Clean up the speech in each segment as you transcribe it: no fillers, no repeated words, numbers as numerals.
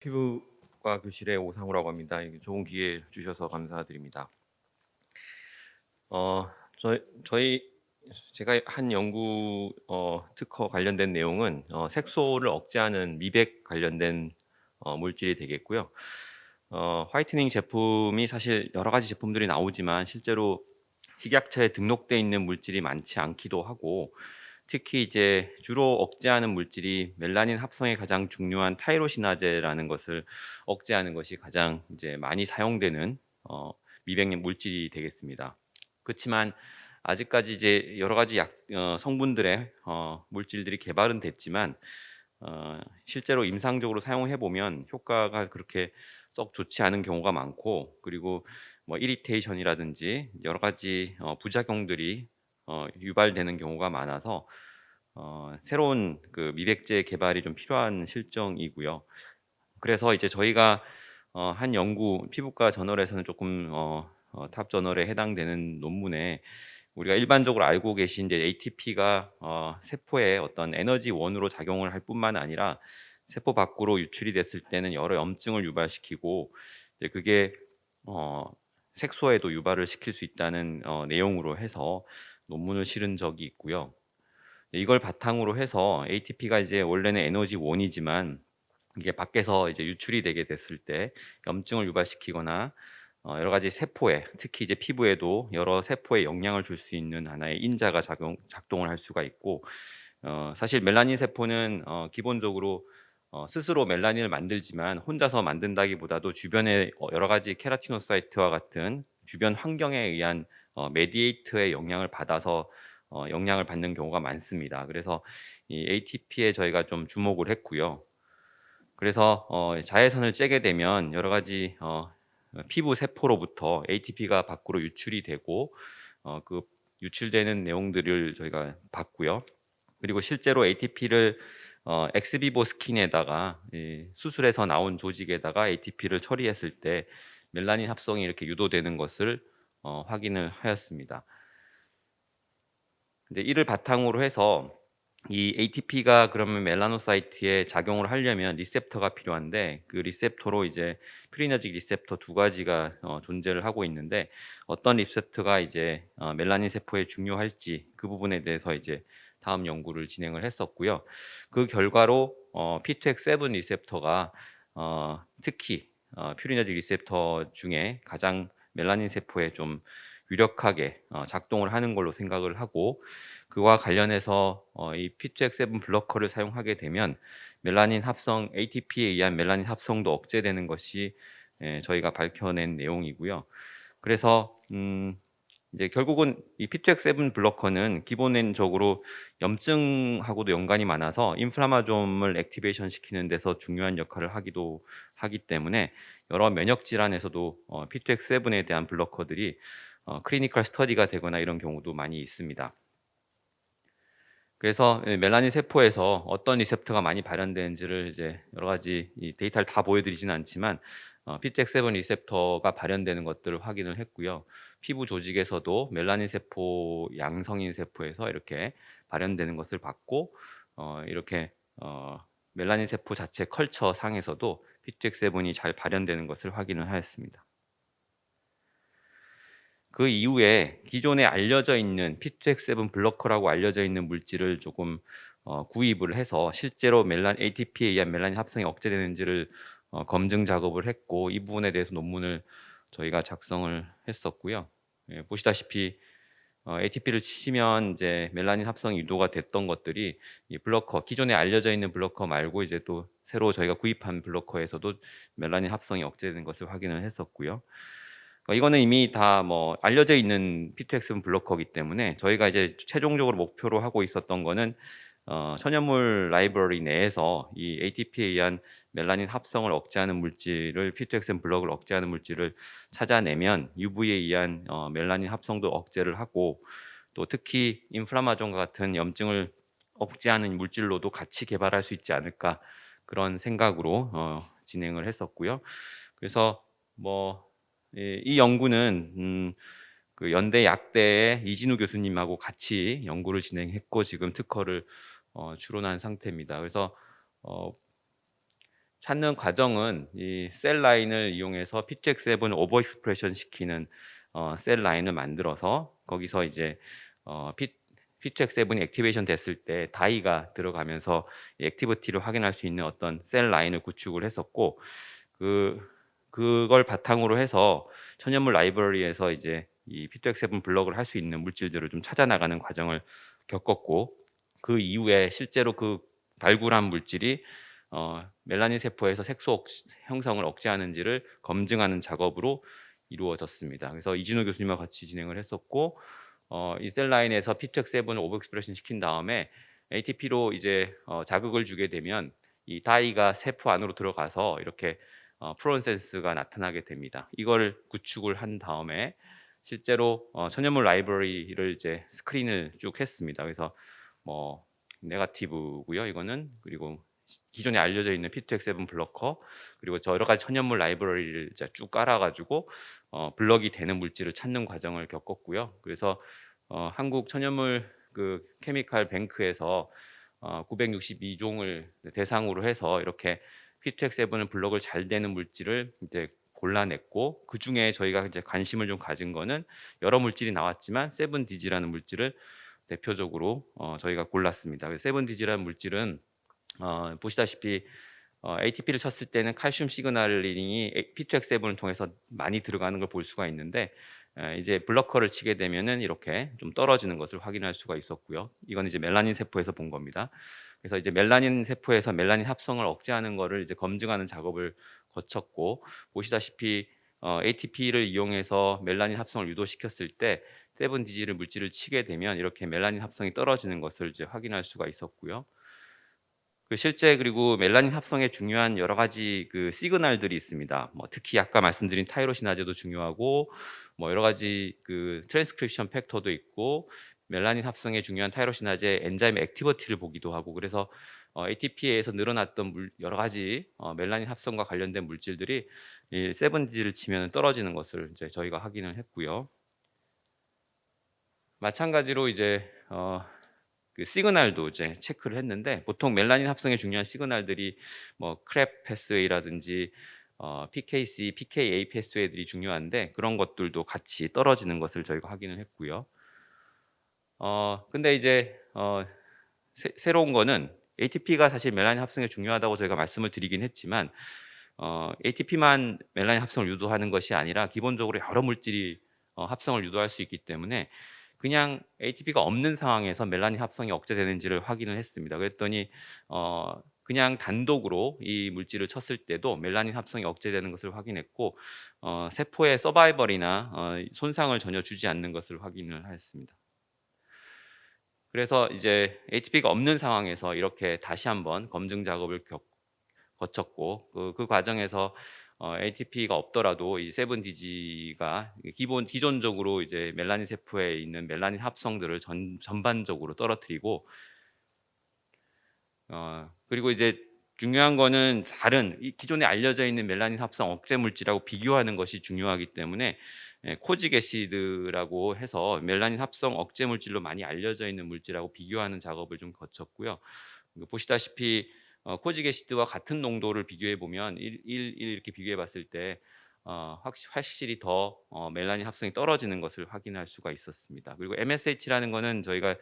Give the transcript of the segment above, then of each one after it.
피부과 교실의 오상우라고 합니다. 좋은 기회 주셔서 감사드립니다. 어, 저희 제가 한 연구 특허 관련된 내용은 색소를 억제하는 미백 관련된 물질이 되겠고요. 화이트닝 제품이 사실 여러 가지 제품들이 나오지만 실제로 식약처에 등록돼 있는 물질이 많지 않기도 하고, 특히 이제 주로 억제하는 물질이 멜라닌 합성에 가장 중요한 타이로시나제라는 것을 억제하는 것이 가장 이제 많이 사용되는 미백 물질이 되겠습니다. 그렇지만 아직까지 이제 여러 가지 성분들의 물질들이 개발은 됐지만 실제로 임상적으로 사용해 보면 효과가 그렇게 썩 좋지 않은 경우가 많고, 그리고 뭐 이리테이션이라든지 여러 가지 부작용들이 유발되는 경우가 많아서 새로운 그 미백제 개발이 좀 필요한 실정이고요. 그래서 이제 저희가 한 연구 피부과 저널에서는 조금 탑 저널에 해당되는 논문에 우리가 일반적으로 알고 계신 이제 ATP가 세포의 어떤 에너지 원으로 작용을 할 뿐만 아니라 세포 밖으로 유출이 됐을 때는 여러 염증을 유발시키고, 이제 그게 어, 색소에도 유발을 시킬 수 있다는 내용으로 해서 논문을 실은 적이 있고요. 이걸 바탕으로 해서 ATP가 이제 원래는 에너지 원이지만 이게 밖에서 이제 유출이 되게 됐을 때 염증을 유발시키거나 여러 가지 세포에, 특히 이제 피부에도 여러 세포에 영향을 줄 수 있는 하나의 인자가 작동을 할 수가 있고, 사실 멜라닌 세포는 기본적으로 스스로 멜라닌을 만들지만 혼자서 만든다기보다도 주변의 여러 가지 케라티노사이트와 같은 주변 환경에 의한 메디에이터의 영향을 받아서 영향을 받는 경우가 많습니다. 그래서 이 ATP에 저희가 좀 주목을 했고요. 그래서 자외선을 쬐게 되면 여러 가지 피부 세포로부터 ATP가 밖으로 유출이 되고 그 유출되는 내용들을 저희가 봤고요. 그리고 실제로 ATP를 엑스비보 스킨에다가 수술해서 나온 조직에다가 ATP를 처리했을 때 멜라닌 합성이 이렇게 유도되는 것을 확인을 하였습니다. 근데 이를 바탕으로 해서 이 ATP가 그러면 멜라노사이트에 작용을 하려면 리셉터가 필요한데, 그 리셉터로 이제 프리너직 리셉터 두 가지가 존재를 하고 있는데, 어떤 리셉터가 이제 멜라닌 세포에 중요할지 그 부분에 대해서 이제 다음 연구를 진행을 했었고요. 그 결과로 P2X7 리셉터가 특히 퓨리너직 리셉터 중에 가장 멜라닌 세포에 좀 유력하게 작동을 하는 걸로 생각을 하고, 그와 관련해서 이 P2X7 블러커를 사용하게 되면 멜라닌 합성, ATP에 의한 멜라닌 합성도 억제되는 것이 저희가 밝혀낸 내용이고요. 그래서 이제 결국은 이 P2X7 블러커는 기본적으로 염증하고도 연관이 많아서 인플라마좀을 액티베이션 시키는 데서 중요한 역할을 하기도 하기 때문에 여러 면역 질환에서도 P2X7에 대한 블러커들이 클리니컬 스터디가 되거나 이런 경우도 많이 있습니다. 그래서 멜라닌 세포에서 어떤 리셉터가 많이 발현되는지를 이제 여러 가지 이 데이터를 다 보여드리지는 않지만 P2X7 리셉터가 발현되는 것들을 확인을 했고요. 피부 조직에서도 멜라닌 세포, 양성인 세포에서 이렇게 발현되는 것을 봤고, 이렇게 멜라닌 세포 자체 컬처 상에서도 P2X7이 잘 발현되는 것을 확인을 하였습니다. 그 이후에 기존에 알려져 있는 P2X7 블러커라고 알려져 있는 물질을 조금 구입을 해서 실제로 ATP에 의한 멜라닌 합성이 억제되는지를 검증 작업을 했고, 이 부분에 대해서 논문을 저희가 작성을 했었고요. 보시다시피 ATP를 치시면 이제 멜라닌 합성이 유도가 됐던 것들이 이 블러커, 기존에 알려져 있는 블러커 말고 이제 또 새로 저희가 구입한 블러커에서도 멜라닌 합성이 억제되는 것을 확인을 했었고요. 이거는 이미 다 뭐 알려져 있는 P2X 블로커이기 때문에 저희가 이제 최종적으로 목표로 하고 있었던 거는 천연물 라이브러리 내에서 이 ATP에 의한 멜라닌 합성을 억제하는 물질을, P2X 블록을 억제하는 물질을 찾아내면 UV에 의한 멜라닌 합성도 억제를 하고, 또 특히 인플라마존과 같은 염증을 억제하는 물질로도 같이 개발할 수 있지 않을까, 그런 생각으로 진행을 했었고요. 그래서 뭐 이 연구는 그 연대 약대의 이진우 교수님하고 같이 연구를 진행했고 지금 특허를 출원한 상태입니다. 그래서 찾는 과정은 이 셀 라인을 이용해서 P2X7 오버 익스프레션 시키는 셀 라인을 만들어서 거기서 이제 P2X7이 액티베이션 됐을 때 다이가 들어가면서 이 액티비티를 확인할 수 있는 어떤 셀 라인을 구축을 했었고, 그 그걸 바탕으로 해서 천연물 라이브러리에서 이제 이 P2X7 블럭을 할 수 있는 물질들을 좀 찾아 나가는 과정을 겪었고, 그 이후에 실제로 그 발굴한 물질이 멜라닌 세포에서 색소 형성을 억제하는지를 검증하는 작업으로 이루어졌습니다. 그래서 이진우 교수님과 같이 진행을 했었고, 이 셀 라인에서 P2X7을 오버익스프레션 시킨 다음에 ATP로 이제 자극을 주게 되면 이 다이가 세포 안으로 들어가서 이렇게 플로레센스가 나타나게 됩니다. 이걸 구축을 한 다음에 실제로 천연물 라이브러리를 이제 스크린을 쭉 했습니다. 그래서 뭐 네거티브고요, 이거는. 그리고 기존에 알려져 있는 P2X7 블러커, 그리고 여러 가지 천연물 라이브러리를 이제 쭉 깔아가지고 블럭이 되는 물질을 찾는 과정을 겪었고요. 그래서 한국 천연물 그 케미칼 뱅크에서 962종을 대상으로 해서 이렇게 P2X7은 블럭을 잘 되는 물질을 이제 골라냈고, 그 중에 저희가 이제 관심을 좀 가진 거는 여러 물질이 나왔지만 세븐디지라는 물질을 대표적으로 저희가 골랐습니다. 세븐디지라는 물질은 보시다시피 ATP를 쳤을 때는 칼슘 시그널링이 P2X7을 통해서 많이 들어가는 걸 볼 수가 있는데, 이제 블러커를 치게 되면은 이렇게 좀 떨어지는 것을 확인할 수가 있었고요. 이건 이제 멜라닌 세포에서 본 겁니다. 그래서 이제 멜라닌 세포에서 멜라닌 합성을 억제하는 거를 이제 검증하는 작업을 거쳤고, 보시다시피 ATP를 이용해서 멜라닌 합성을 유도시켰을 때 세븐디지를 물질을 치게 되면 이렇게 멜라닌 합성이 떨어지는 것을 이제 확인할 수가 있었고요. 실제 그리고 멜라닌 합성에 중요한 여러 가지 그 시그널들이 있습니다. 뭐 특히 아까 말씀드린 타이로시나제도 중요하고, 뭐 여러 가지 그 트랜스크립션 팩터도 있고, 멜라닌 합성에 중요한 타이로시나제 엔자임 액티비티를 보기도 하고, 그래서 ATP에서 늘어났던 여러 가지 멜라닌 합성과 관련된 물질들이 이 세븐디를 치면 떨어지는 것을 이제 저희가 확인을 했고요. 마찬가지로 이제 그 시그널도 이제 체크를 했는데, 보통 멜라닌 합성에 중요한 시그널들이 뭐 크랩 패스웨이라든지 PKC, PKA 패스웨이들이 중요한데, 그런 것들도 같이 떨어지는 것을 저희가 확인을 했고요. 근데 이제 새로운 거는 ATP가 사실 멜라닌 합성에 중요하다고 저희가 말씀을 드리긴 했지만, ATP만 멜라닌 합성을 유도하는 것이 아니라 기본적으로 여러 물질이 합성을 유도할 수 있기 때문에 그냥 ATP가 없는 상황에서 멜라닌 합성이 억제되는지를 확인을 했습니다. 그랬더니 그냥 단독으로 이 물질을 쳤을 때도 멜라닌 합성이 억제되는 것을 확인했고, 세포의 서바이벌이나 손상을 전혀 주지 않는 것을 확인을 했습니다. 그래서 이제 ATP가 없는 상황에서 이렇게 다시 한번 검증 작업을 거쳤고, 그 과정에서 ATP가 없더라도 이 세븐디지가 기존적으로 이제 멜라닌 세포에 있는 멜라닌 합성들을 전반적으로 떨어뜨리고, 그리고 이제 중요한 거는 다른 기존에 알려져 있는 멜라닌 합성 억제 물질하고 비교하는 것이 중요하기 때문에, 코지게시드라고 해서 멜라닌 합성 억제 물질로 많이 알려져 있는 물질하고 비교하는 작업을 좀 거쳤고요. 보시다시피 코지게시드와 같은 농도를 비교해 보면 1 이렇게 비교해 봤을 때 확실히 더 멜라닌 합성이 떨어지는 것을 확인할 수가 있었습니다. 그리고 MSH라는 거는 저희가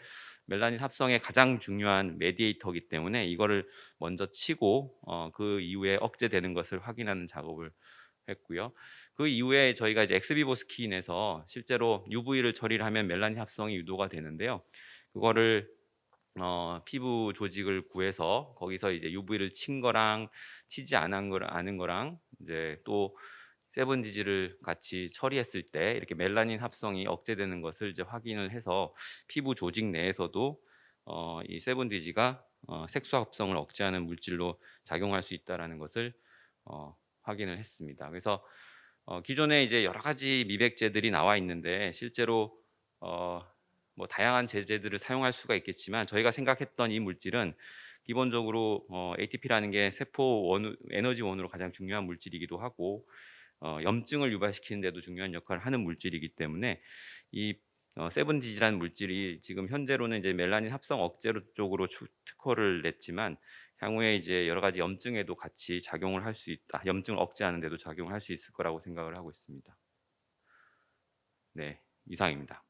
멜라닌 합성의 가장 중요한 메디에이터이기 때문에 이거를 먼저 치고 그 이후에 억제되는 것을 확인하는 작업을 했고요. 그 이후에 저희가 이제 엑스비보 스킨에서 실제로 UV를 처리를 하면 멜라닌 합성이 유도가 되는데요. 그거를 피부 조직을 구해서 거기서 이제 UV를 친 거랑 치지 않은 거랑 이제 또 세븐디지를 같이 처리했을 때 이렇게 멜라닌 합성이 억제되는 것을 이제 확인을 해서 피부 조직 내에서도 이 세븐디지가 색소 합성을 억제하는 물질로 작용할 수 있다라는 것을 확인을 했습니다. 그래서 기존에 이제 여러 가지 미백제들이 나와 있는데, 실제로 뭐 다양한 제제들을 사용할 수가 있겠지만 저희가 생각했던 이 물질은 기본적으로 ATP라는 게 세포 에너지 원으로 가장 중요한 물질이기도 하고, 염증을 유발시키는 데도 중요한 역할을 하는 물질이기 때문에 이 세븐디지라는 물질이 지금 현재로는 이제 멜라닌 합성 억제로 쪽으로 특허를 냈지만, 향후에 이제 여러 가지 염증에도 같이 작용을 할 수 있다. 염증을 억제하는 데도 작용을 할 수 있을 거라고 생각을 하고 있습니다. 네, 이상입니다.